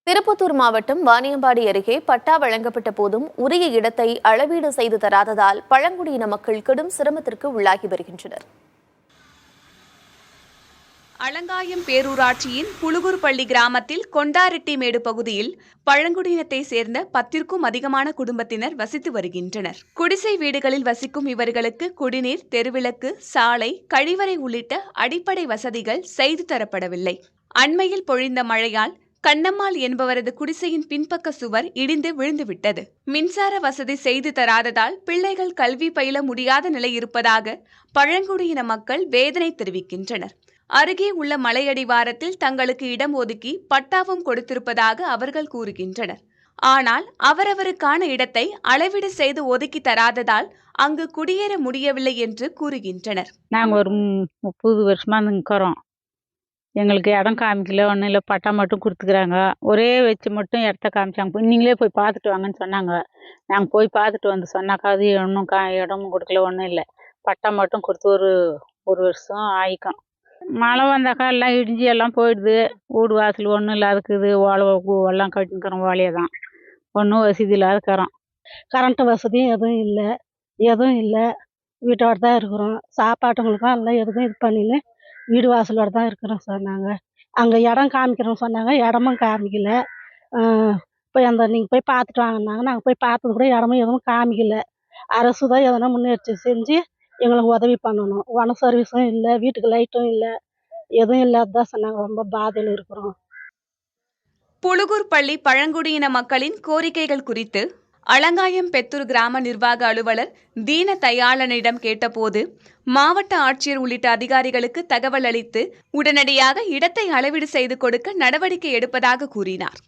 திருப்பத்தூர் மாவட்டம் வாணியம்பாடி அருகே பட்டா வழங்கப்பட்ட போதும் உரிய இடத்தை அளவீடு செய்து தராததால் பழங்குடியின மக்கள் கடும் சிரமத்திற்கு உள்ளாகி வருகின்றனர். அலங்காயம் பேரூராட்சியின் புலுகூர்பள்ளி கிராமத்தில் கொண்டாரெட்டிமேடு பகுதியில் பழங்குடியினத்தை சேர்ந்த 10க்கும் அதிகமான குடும்பத்தினர் வசித்து வருகின்றனர். குடிசை வீடுகளில் வசிக்கும் இவர்களுக்கு குடிநீர், தெருவிளக்கு, சாலை, கழிவறை உள்ளிட்ட அடிப்படை வசதிகள் செய்து தரப்படவில்லை. அண்மையில் பொழிந்த மழையால் கண்ணம்மாள் என்பவரது குடிசையின் பின்பக்க சுவர் இடிந்து விழுந்துவிட்டது. மின்சார வசதி செய்து தராததால் பிள்ளைகள் கல்வி பயில முடியாத நிலை இருப்பதாக பழங்குடியின மக்கள் வேதனை தெரிவிக்கின்றனர். அருகே உள்ள மலையடிவாரத்தில் தங்களுக்கு இடம் ஒதுக்கி பட்டாவும் கொடுத்திருப்பதாக அவர்கள் கூறுகின்றனர். ஆனால் அவரவருக்கான இடத்தை அளவீடு செய்து ஒதுக்கி தராததால் அங்கு குடியேற முடியவில்லை என்று கூறுகின்றனர். நாங்கள் ஒரு 30 வருஷமா இருக்கிறோம். எங்களுக்கு இடம் காமிக்கல, ஒன்றும் இல்லை, பட்டா மட்டும் கொடுத்துக்கிறாங்க. ஒரே வச்சு மட்டும் இடத்த காமிச்சாங்க. நீங்களே போய் பார்த்துட்டு வாங்கன்னு சொன்னாங்க. நாங்கள் போய் பார்த்துட்டு வந்து சொன்னாக்கா அது ஒன்றும் இடமும் கொடுக்கல, ஒன்றும் இல்லை. பட்டா மட்டும் கொடுத்து ஒரு வருஷம் ஆயிக்கும். மழை வந்தாக்கா எல்லாம் இடிஞ்சு எல்லாம் போயிடுது. வீடு வாசல் ஒன்றும் இல்லாதுக்குது. எல்லாம் கட்டிக்கிறோம். ஓலையை தான், ஒன்றும் வசதி இல்லாத இருக்கிறோம். கரண்ட்டு வசதியும் எதுவும் இல்லை. வீட்டோட தான் இருக்கிறோம். சாப்பாட்டுங்களுக்கும் எல்லாம் எதுவும் இது பண்ணின்னு வீடு வாசலோடு தான் இருக்கிறோம் சார். நாங்கள் அங்கே இடம் காமிக்கிறோம் சொன்னாங்க, இடமும் காமிக்கல. போய் நீங்கள் போய் பார்த்துட்டு வாங்கினாங்க. நாங்கள் போய் பார்த்தது கூட இடமும் எதுவும் காமிக்கல. அரசு தான் எதனா முன்னெச்சரிக்கை செஞ்சு எங்களுக்கு உதவி பண்ணணும். வன சர்வீஸும் இல்லை, வீட்டுக்கு லைட்டும் இல்லை, எதுவும் இல்லாததான் சொன்னாங்க. ரொம்ப பாதையில் இருக்கிறோம். புலுகூர்பள்ளி பழங்குடியின மக்களின் கோரிக்கைகள் குறித்து அலங்காயம் பெத்தூர் கிராம நிர்வாக அலுவலர் தீன தயாளனிடம் கேட்டபோது மாவட்ட ஆட்சியர் உள்ளிட்ட அதிகாரிகளுக்கு தகவல் அளித்து உடனடியாக இடத்தை அளவீடு செய்து கொடுக்க நடவடிக்கை எடுப்பதாக கூறினார்.